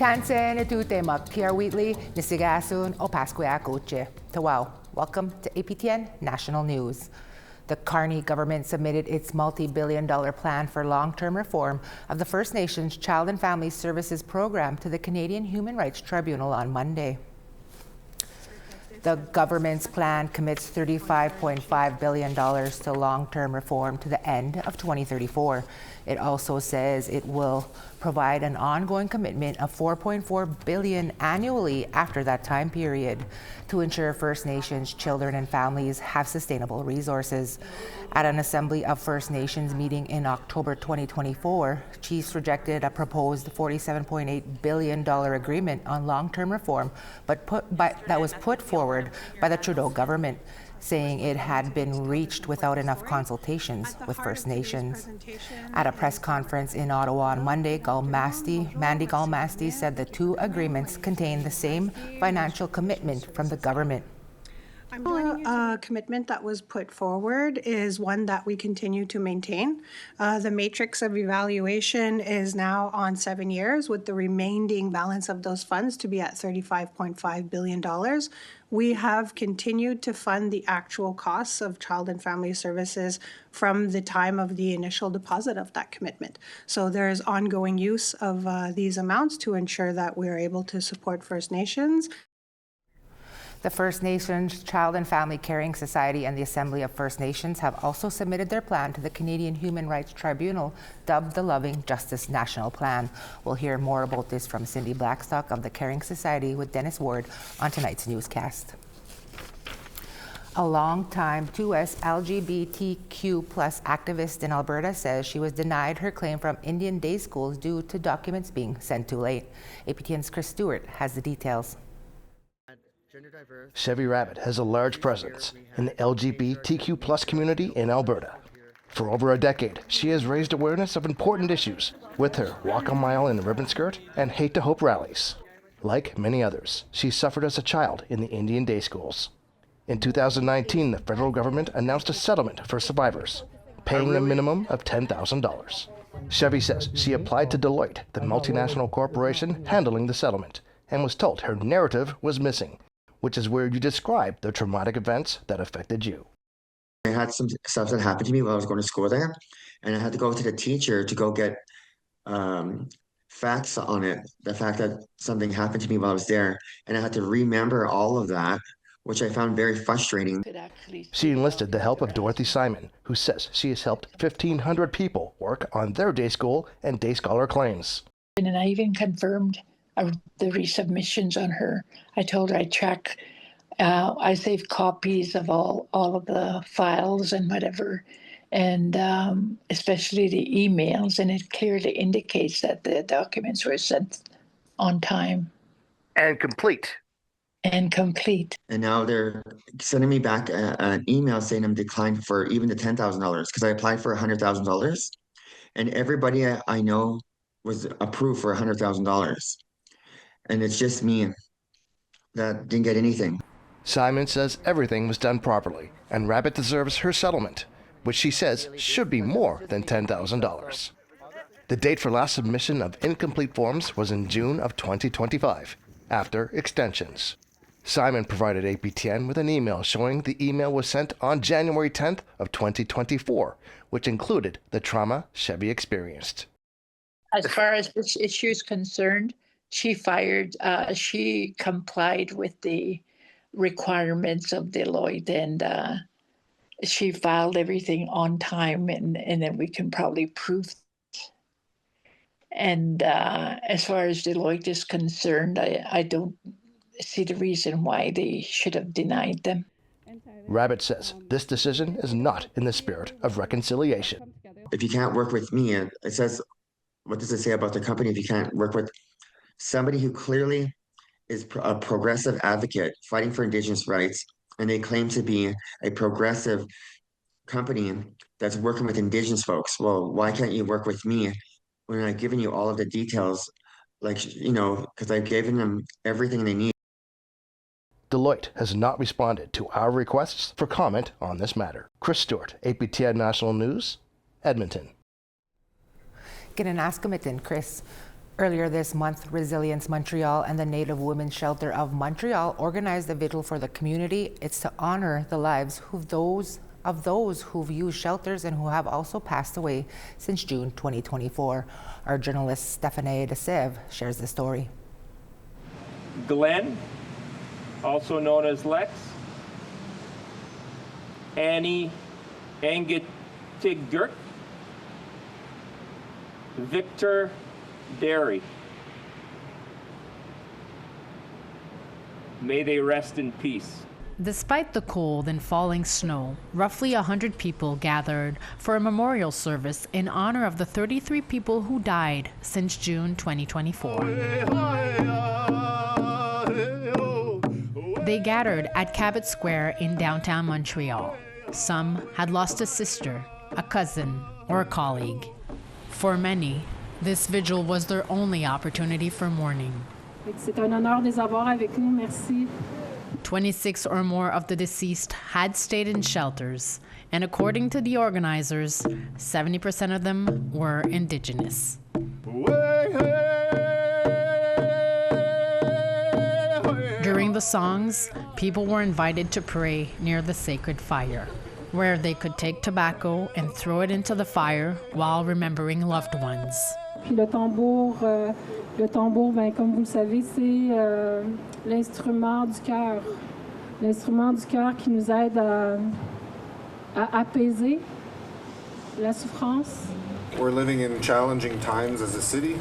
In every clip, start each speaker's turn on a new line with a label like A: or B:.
A: Tansen etute magtiar Wheatley, Nisigasun, Opasquia Coche. Tawau. Welcome to APTN National News. The Carney government submitted its multi-billion-dollar plan for long-term reform of the First Nations Child and Family Services Program to the Canadian Human Rights Tribunal on Monday. The government's plan commits $35.5 billion to long-term reform to the end of 2034. It also says it will provide an ongoing commitment of $4.4 billion annually after that time period to ensure First Nations children and families have sustainable resources. At an Assembly of First Nations meeting in October 2024, chiefs rejected a proposed $47.8 billion agreement on long-term reform, that was put forward by the Trudeau government, saying it had been reached without enough consultations with First Nations. At a press conference in Ottawa on Monday, Mandy Galmasti said the two agreements contain the same financial commitment from the government.
B: A commitment that was put forward is one that we continue to maintain. The matrix of evaluation is now on 7 years, with the remaining balance of those funds to be at $35.5 billion. We have continued to fund the actual costs of child and family services from the time of the initial deposit of that commitment. So there is ongoing use of these amounts to ensure that we are able to support First Nations.
A: The First Nations Child and Family Caring Society and the Assembly of First Nations have also submitted their plan to the Canadian Human Rights Tribunal, dubbed the Loving Justice National Plan. We'll hear more about this from Cindy Blackstock of the Caring Society with Dennis Ward on tonight's newscast. A long-time 2S LGBTQ+ activist in Alberta says she was denied her claim from Indian day schools due to documents being sent too late. APTN's Chris Stewart has the details.
C: Chevy Rabbit has a large presence in the LGBTQ+ community in Alberta. For over a decade, she has raised awareness of important issues with her Walk a Mile in a Ribbon Skirt and Hate to Hope rallies. Like many others, she suffered as a child in the Indian day schools. In 2019, the federal government announced a settlement for survivors, paying a minimum of $10,000. Chevy says she applied to Deloitte, the multinational corporation handling the settlement, and was told her narrative was missing, which is where you describe the traumatic events that affected you.
D: I had some stuff that happened to me while I was going to school there, and I had to go to the teacher to go get facts on it, the fact that something happened to me while I was there, and I had to remember all of that, which I found very frustrating.
C: She enlisted the help of Dorothy Simon, who says she has helped 1,500 people work on their day school and day scholar claims.
E: And I even confirmed the resubmissions on her. I told her I'd track, I saved copies of all of the files and whatever, and especially the emails, and it clearly indicates that the documents were sent on time.
C: And complete.
E: And complete.
D: And now they're sending me back an email saying I'm declined for even the $10,000 because I applied for $100,000, and everybody I know was approved for $100,000. And it's just me that didn't get anything.
C: Simon says everything was done properly, and Rabbit deserves her settlement, which she says should be more than $10,000. The date for last submission of incomplete forms was in June of 2025, after extensions. Simon provided APTN with an email showing the email was sent on January 10th of 2024, which included the trauma Chevy experienced.
E: As far as this issue is concerned, she complied with the requirements of Deloitte, and she filed everything on time, and then we can probably prove it. And as far as Deloitte is concerned, I don't see the reason why they should have denied them.
C: Rabbit says this decision is not in the spirit of reconciliation.
D: If you can't work with me, it says, what does it say about the company if you can't work with somebody who clearly is a progressive advocate fighting for Indigenous rights, and they claim to be a progressive company that's working with Indigenous folks? Well, why can't you work with me when I've given you all of the details, because I've given them everything they need?
C: Deloitte has not responded to our requests for comment on this matter. Chris Stewart, APTN National News, Edmonton.
A: Get an ask Chris. Earlier this month, Resilience Montreal and the Native Women's Shelter of Montreal organized a vigil for the community. It's to honor the lives of those who've used shelters and who have also passed away since June 2024. Our journalist Stephanie DeSev shares the story.
F: Glenn, also known as Lex, Annie Angetigert, Victor Derry. May they rest in peace.
G: Despite the cold and falling snow, roughly 100 people gathered for a memorial service in honor of the 33 people who died since June 2024. They gathered at Cabot Square in downtown Montreal. Some had lost a sister, a cousin, or a colleague. For many, this vigil was their only opportunity for mourning.
H: C'est un honneur de les avoir avec nous. Merci.
G: 26 or more of the deceased had stayed in shelters, and according to the organizers, 70% of them were Indigenous. During the songs, people were invited to pray near the sacred fire, where they could take tobacco and throw it into the fire while remembering loved ones.
H: Puis le tambour, comme vous le savez, c'est l'instrument du cœur. L'instrument du cœur qui nous aide à apaiser la souffrance.
I: We're living in challenging times as a city.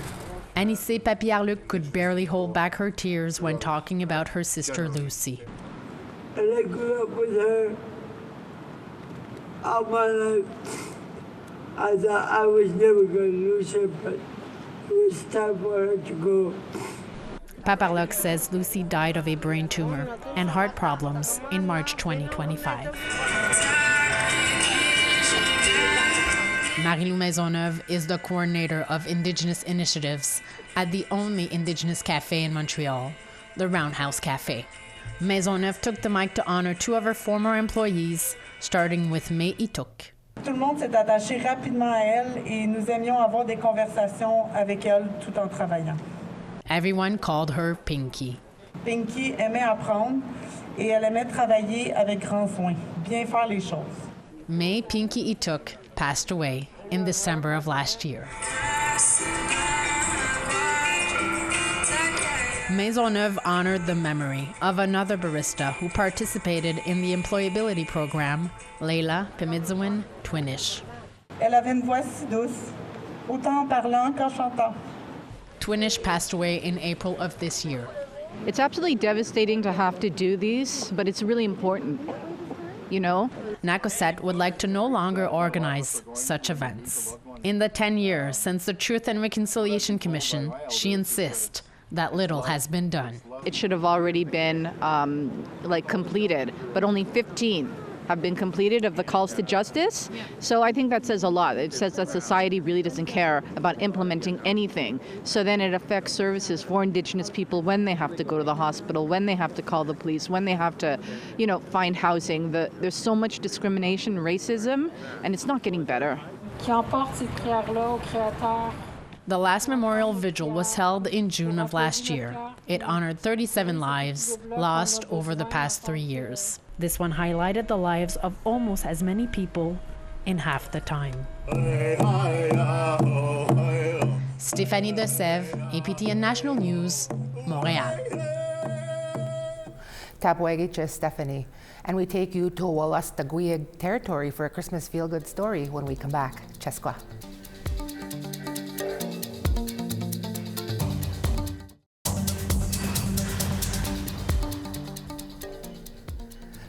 G: Anissé Papierluc could barely hold back her tears when talking about her sister Lucy.
J: I grew up with her all my life. I thought I was never going to lose her, but it was time for her to go.
G: Papierluc says Lucy died of a brain tumor and heart problems in March 2025. Marie-Lou Maisonneuve is the coordinator of Indigenous initiatives at the only Indigenous cafe in Montreal, the Roundhouse Cafe. Maisonneuve took the mic to honor two of her former employees, starting with May Ituk.
K: Tout le monde s'est attaché rapidement à elle et nous aimions avoir des conversations avec elle tout en travaillant.
G: Everyone called her Pinky.
K: Pinky aimait apprendre et elle aimait travailler avec grand soin, bien faire les choses.
G: May Pinky Ituk passed away in December of last year. Maisonneuve honored the memory of another barista who participated in the employability program, Leila Pemidzewin Twinish.
K: Elle avait une voix si douce, autant en parlant qu'en chantant.
G: Twinish passed away in April of this year.
L: It's absolutely devastating to have to do these, but it's really important, you know?
G: Nakosset would like to no longer organize such events. In the 10 years since the Truth and Reconciliation Commission, she insists that little has been done.
L: It should have already been completed, but only 15 have been completed of the calls to justice. So I think that says a lot. It says that society really doesn't care about implementing anything. So then it affects services for Indigenous people when they have to go to the hospital, when they have to call the police, when they have to, find housing. There's so much discrimination, racism, and it's not getting better.
H: Qui emporte cette prière-là au Créateur.
G: The last memorial vigil was held in June of last year. It honored 37 lives lost over the past 3 years. This one highlighted the lives of almost as many people in half the time. Stéphanie Desève, APTN National News, Montreal.
A: Tapwagich Stephanie. And we take you to Wallastaguiag territory for a Christmas feel-good story when we come back. Chesqua.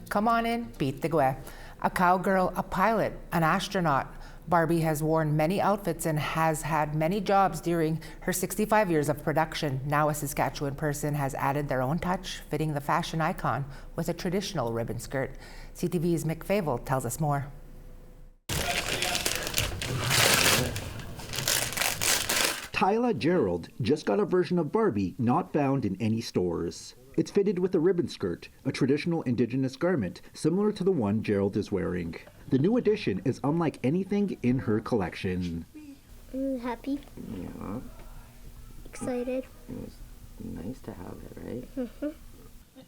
A: Come on in, beat the gwe. A cowgirl, a pilot, an astronaut. Barbie has worn many outfits and has had many jobs during her 65 years of production. Now a Saskatchewan person has added their own touch, fitting the fashion icon with a traditional ribbon skirt. CTV's Mick Favel tells us more.
M: Tyla Gerald just got a version of Barbie not found in any stores. It's fitted with a ribbon skirt, a traditional Indigenous garment similar to the one Gerald is wearing. The new addition is unlike anything in her collection.
N: Happy?
M: Yeah.
N: excited.
O: It was nice to have it, right?
N: Mm-hmm.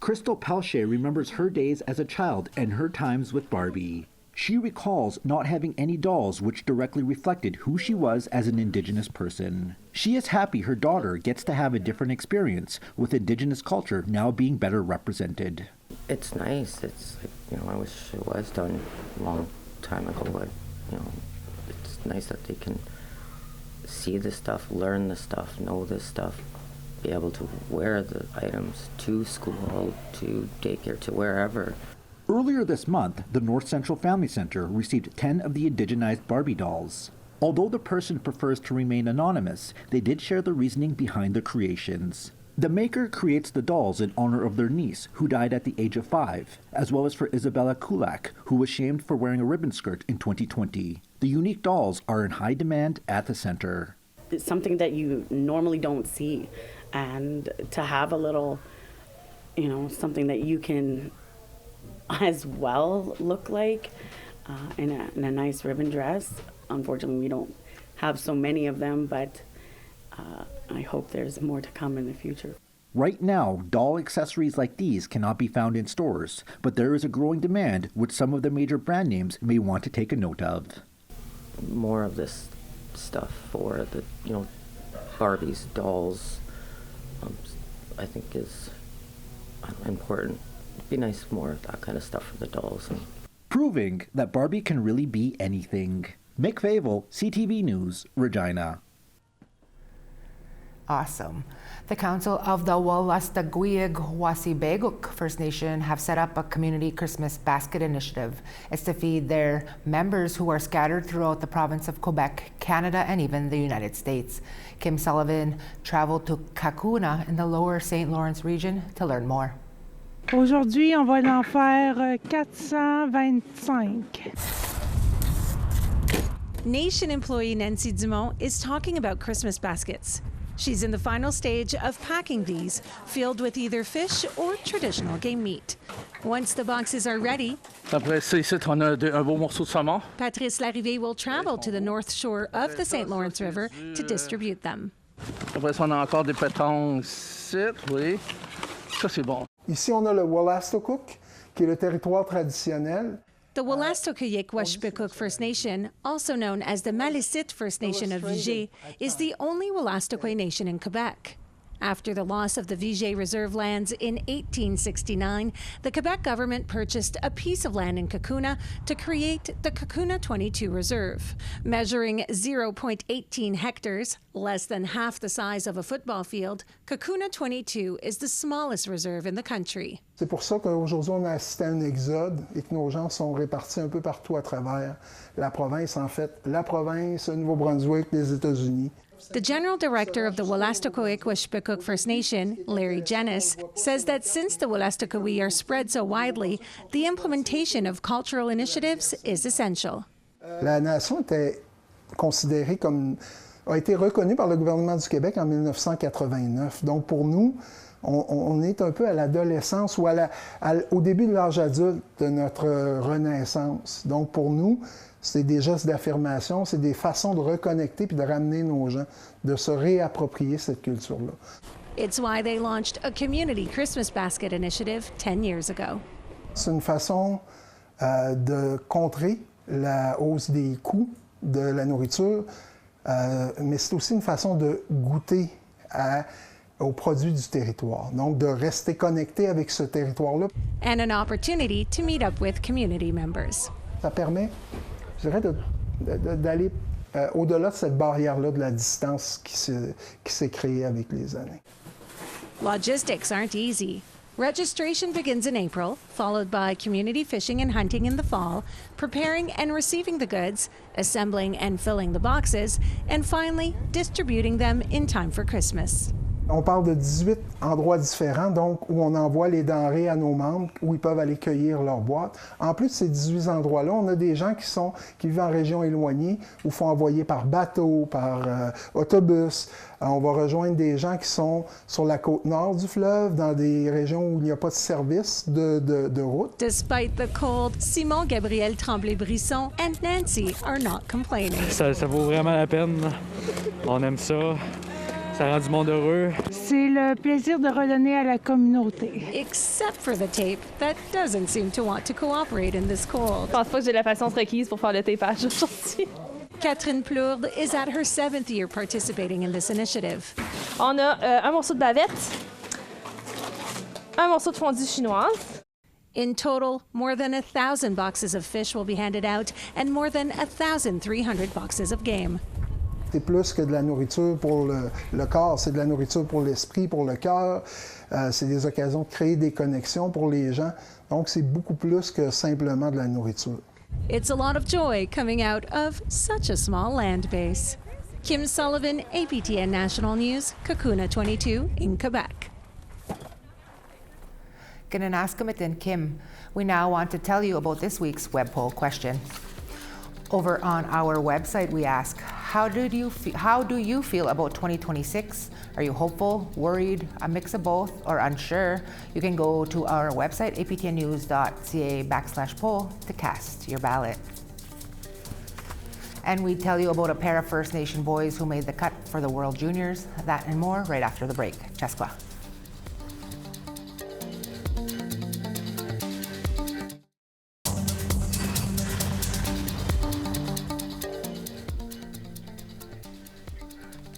M: Crystal Pelche remembers her days as a child and her times with Barbie. She recalls not having any dolls which directly reflected who she was as an Indigenous person. She is happy her daughter gets to have a different experience, with Indigenous culture now being better represented.
O: It's nice. It's like, I wish it was done a long time ago, but, it's nice that they can see this stuff, learn this stuff, know this stuff, be able to wear the items to school, to daycare, to wherever.
M: Earlier this month, the North Central Family Center received 10 of the Indigenized Barbie dolls. Although the person prefers to remain anonymous, they did share the reasoning behind the creations. The maker creates the dolls in honor of their niece, who died at the age of 5, as well as for Isabella Kulak, who was shamed for wearing a ribbon skirt in 2020. The unique dolls are in high demand at the center.
P: It's something that you normally don't see, and to have a little, something that you can as well look like in a nice ribbon dress. Unfortunately, we don't have so many of them, but I hope there's more to come in the future.
M: Right now, doll accessories like these cannot be found in stores, but there is a growing demand which some of the major brand names may want to take a note of.
O: More of this stuff for the, Barbies, dolls, I think is important. It'd be nice more of that kind of stuff for the dolls.
M: Proving that Barbie can really be anything. Mick Favel, CTV News, Regina.
A: Awesome. The Council of the Wolastoqiyik-Wassbequk First Nation have set up a community Christmas basket initiative. It's to feed their members who are scattered throughout the province of Quebec, Canada, and even the United States. Kim Sullivan traveled to Kakuna in the lower St. Lawrence region to learn more.
Q: Aujourd'hui, on va en faire 425.
R: Nation employee Nancy Dumont is talking about Christmas baskets. She's in the final stage of packing these, filled with either fish or traditional game meat. Once the boxes are ready,
S: Après ça, ici, on a un beau morceau de saumon.
R: Patrice Larrivée will travel to the north shore of the St. Lawrence River to distribute them.
S: Après ça, on a encore des pétanques ici, oui. Ça, c'est bon.
T: Ici, on a le Wolastoqiyik, qui est le territoire traditionnel.
R: The Wolastoqiyik-Wassbequk First Nation, also known as the Malisit First Nation of Vigil, is the only Wolastoqiyik nation in Quebec. After the loss of the Vigil reserve lands in 1869, the Quebec government purchased a piece of land in Kakuna to create the Kakuna 22 Reserve. Measuring 0.18 hectares, less than half the size of a football field, Kakuna 22 is the smallest reserve in the country.
T: C'est pour ça qu'aujourd'hui, on a assisté à un exode et que nos gens sont répartis un peu partout à travers la province. En fait, la province, le Nouveau-Brunswick, les États-Unis.
R: The general director of the Wolastoqiyik-Wassbequk First Nation, Larry Jennis, says that since the Wolastoqiyik are spread so widely, the implementation of cultural initiatives is essential.
T: La nation était considérée comme, a été reconnue par le gouvernement du Québec en 1989. Donc pour nous, on est un peu à l'adolescence ou au début de l'âge adulte de notre renaissance. Donc pour nous, c'est des gestes d'affirmation, c'est des façons de reconnecter puis de ramener nos gens, de se réapproprier cette culture-là.
R: It's why they launched a community Christmas basket initiative 10 years ago.
T: C'est une façon de contrer la hausse des coûts de la nourriture, mais c'est aussi une façon de goûter aux produits du territoire, donc de rester connecté avec ce territoire-là.
R: And an opportunity to meet up with community members.
T: Ça permet, je dirais, d'aller au-delà de cette barrière-là de la distance qui s'est créée avec les années.
R: Logistics aren't easy. Registration begins in April, followed by community fishing and hunting in the fall, preparing and receiving the goods, assembling and filling the boxes, and finally distributing them in time for Christmas.
T: On parle de 18 endroits différents, donc où on envoie les denrées à nos membres, où ils peuvent aller cueillir leurs boîtes. En plus de ces 18 endroits-là, on a des gens qui vivent en région éloignée, où il faut envoyer par bateau, par autobus. On va rejoindre des gens qui sont sur la côte nord du fleuve, dans des régions où il n'y a pas de service de route.
R: Despite the cold, Simon Gabriel Tremblay-Brisson and Nancy are not complaining.
S: Ça vaut vraiment la peine. On aime ça.
N: Ça rend du monde heureux.
Q: C'est le plaisir de redonner à la communauté.
R: Except for the tape that doesn't seem to want to cooperate in this cold.
U: Je pense pas que j'ai la patience requise pour faire le tapage aujourd'hui.
R: Catherine Plourde is at her 7th year participating in this initiative.
U: On a un morceau de bavette, un morceau de fondue chinoise.
R: In total, more than 1,000 boxes of fish will be handed out and more than 1,300 boxes of game.
T: C'est plus que de la nourriture pour le corps, c'est de la nourriture pour l'esprit, pour le cœur. C'est des occasions de créer des connexions pour les gens. Donc, c'est beaucoup plus que simplement de la nourriture.
R: It's a lot of joy coming out of such a small land base. Kim Sullivan, APTN National News, Kakuna 22 in Quebec.
A: Gananaskamitin Kim, we now want to tell you about this week's web poll question. Over on our website, we ask, how do you feel about 2026? Are you hopeful, worried, a mix of both, or unsure? You can go to our website, aptnnews.ca/poll to cast your ballot. And we tell you about a pair of First Nation boys who made the cut for the World Juniors. That and more right after the break. Cheskwa.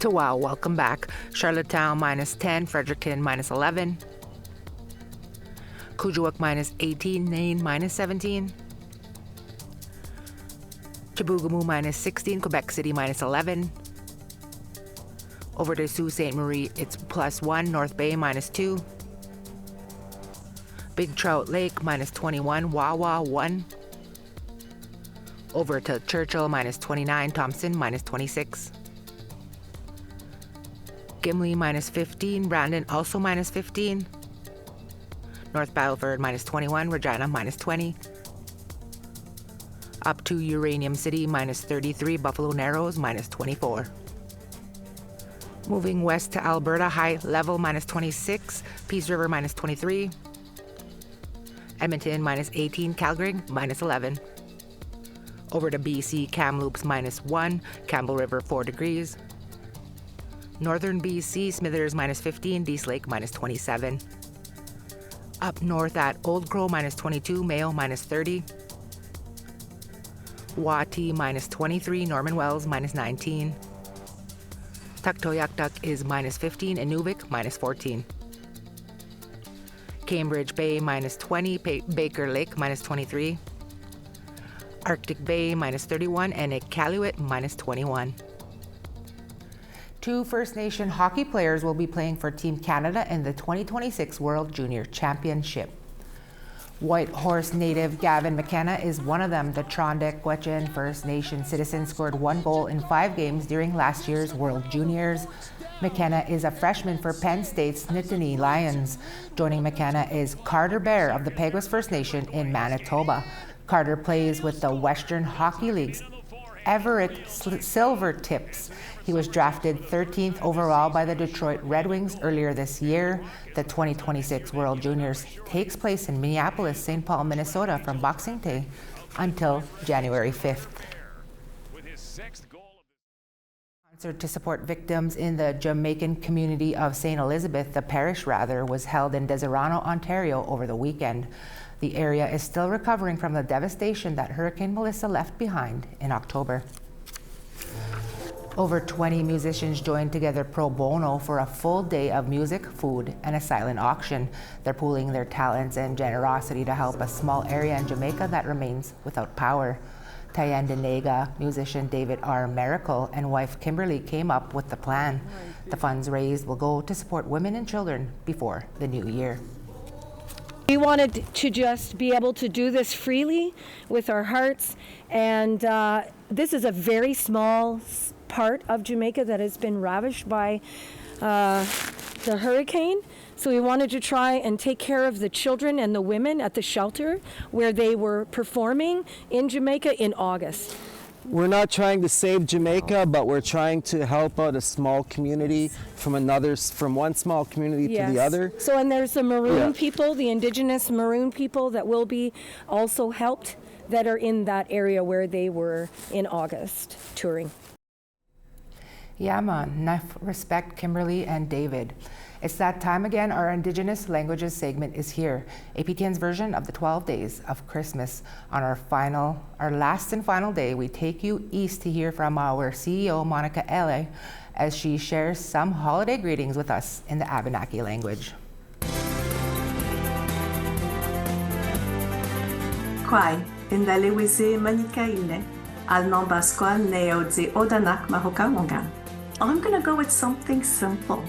A: Wow, welcome back. Charlottetown -10, Fredericton -11, Kuujjuaq -18, Nain -17, Chibougamau -16, Quebec City -11. Over to Sault Ste. Marie, it's +1, North Bay -2, Big Trout Lake -21, Wawa 1. Over to Churchill -29, Thompson -26. Gimli -15, Brandon also -15, North Battleford -21, Regina -20, up to Uranium City -33, Buffalo Narrows -24. Moving west to Alberta, High Level -26, Peace River -23, Edmonton -18, Calgary -11. Over to BC, Kamloops -1, Campbell River 4 degrees. Northern BC, Smithers -15, Dease Lake -27. Up north at Old Crow -22, Mayo -30. Wati -23, Norman Wells -19. Tuktoyaktuk is -15, Inuvik -14. Cambridge Bay -20, Baker Lake -23. Arctic Bay -31, and Iqaluit -21. 2 First Nation hockey players will be playing for Team Canada in the 2026 World Junior Championship. Whitehorse native Gavin McKenna is one of them. The Trondequetchin First Nation citizen scored 1 goal in 5 games during last year's World Juniors. McKenna is a freshman for Penn State's Nittany Lions. Joining McKenna is Carter Bear of the Peguis First Nation in Manitoba. Carter plays with the Western Hockey League's Everett Silvertips. He was drafted 13th overall by the Detroit Red Wings earlier this year. The 2026 World Juniors takes place in Minneapolis, St. Paul, Minnesota from Boxing Day until January 5th. Concert to support victims in the Jamaican community of St. Elizabeth, the parish rather, was held in Deserano, Ontario over the weekend. The area is still recovering from the devastation that Hurricane Melissa left behind in October. Over 20 musicians joined together pro bono for a full day of music, food, and a silent auction. They're pooling their talents and generosity to help a small area in Jamaica that remains without power. Tyandanega musician David R. Miracle and wife Kimberly came up with the plan. The funds raised will go to support women and children before the new year.
V: We wanted to just be able to do this freely with our hearts, and this is a very small part of Jamaica that has been ravaged by the hurricane. So we wanted to try and take care of the children and the women at the shelter where they were performing in Jamaica in August.
W: We're not trying to save Jamaica, but we're trying to help out a small community from one small community to the other.
V: So, and there's the Maroon people, the Indigenous Maroon people that will be also helped that are in that area where they were in August touring.
A: Yeah, man. Enough respect, Kimberly and David. It's that time again. Our Indigenous Languages segment is here. APTN's version of the 12 days of Christmas. On our last and final day, we take you east to hear from our CEO, Monica Ele, as she shares some holiday greetings with us in the Abenaki language.
B: Kwai, indaleweze manikaine, alnon basqual neodze odanak mahokawangan. I'm gonna go with something simple.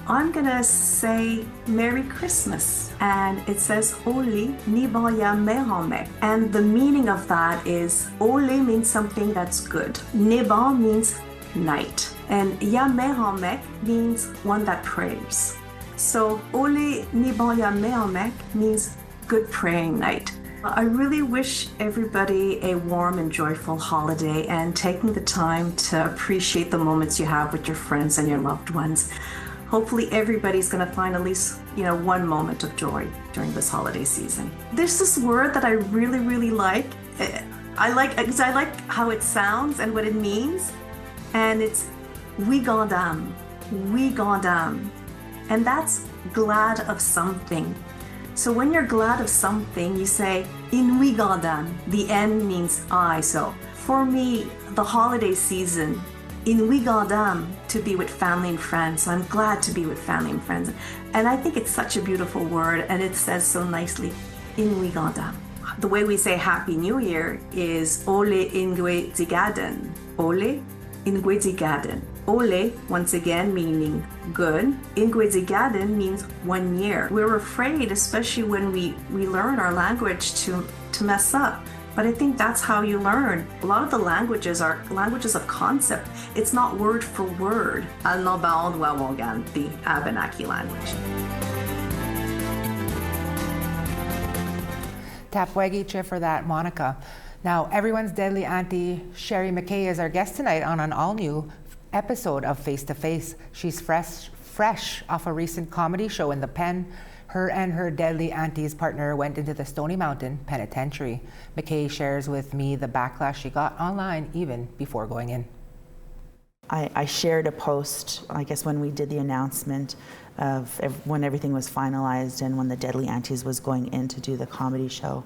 B: I'm gonna say Merry Christmas, and it says Oli Nibaya Mehome. And the meaning of that is Oli means something that's good. Niba means night. And Ya Mehomek means one that prays. So Oli Nibaya Mehomek means good praying night. I really wish everybody a warm and joyful holiday and taking the time to appreciate the moments you have with your friends and your loved ones. Hopefully everybody's going to find at least, one moment of joy during this holiday season. There's this word that I really, really like. I like how it sounds and what it means. And it's wigandam, wigandam. And that's glad of something. So when you're glad of something, you say, in wigandam. The N means I. So for me, the holiday season, in wigandam, to be with family and friends. So I'm glad to be with family and friends. And I think it's such a beautiful word, and it says so nicely, in wigandam. The way we say Happy New Year is Ole Ingwe Zigaden. Ole Ingwe Zigaden. Ole, once again, meaning good. Ingwe Zigaden means 1 year. We're afraid, especially when we learn our language, to mess up. But I think that's how you learn. A lot of the languages are languages of concept. It's not word for word. The Abenaki language.
A: Tapwagiche for that, Monica. Now, everyone's deadly auntie, Sherry McKay, is our guest tonight on an all-new episode of Face to Face. She's fresh off a recent comedy show in the pen. Her and her deadly auntie's partner went into the Stony Mountain Penitentiary. McKay shares with me the backlash she got online even before going in.
E: I shared a post, I guess, when we did the announcement of when everything was finalized and when the deadly aunties was going in to do the comedy show,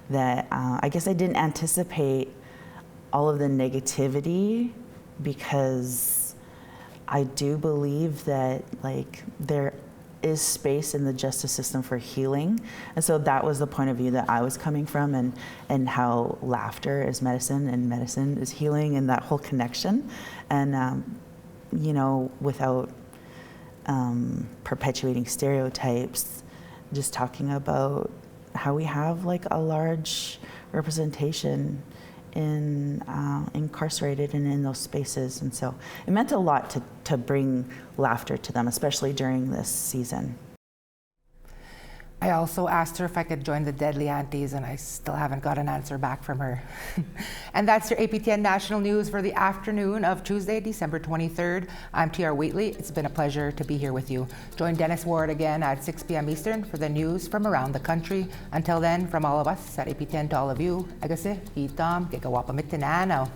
E: that I guess I didn't anticipate all of the negativity, because I do believe that there is space in the justice system for healing. And so that was the point of view that I was coming from, and how laughter is medicine and medicine is healing, and that whole connection. And, without perpetuating stereotypes, just talking about how we have a large representation in incarcerated and in those spaces. And so it meant a lot to bring laughter to them, especially during this season.
A: I also asked her if I could join the deadly aunties, and I still haven't got an answer back from her. And that's your APTN National News for the afternoon of Tuesday, December 23rd. I'm TR Wheatley. It's been a pleasure to be here with you. Join Dennis Ward again at 6 p.m. Eastern for the news from around the country. Until then, from all of us at APTN to all of you, agase, hitam, kekawapamitinanaw.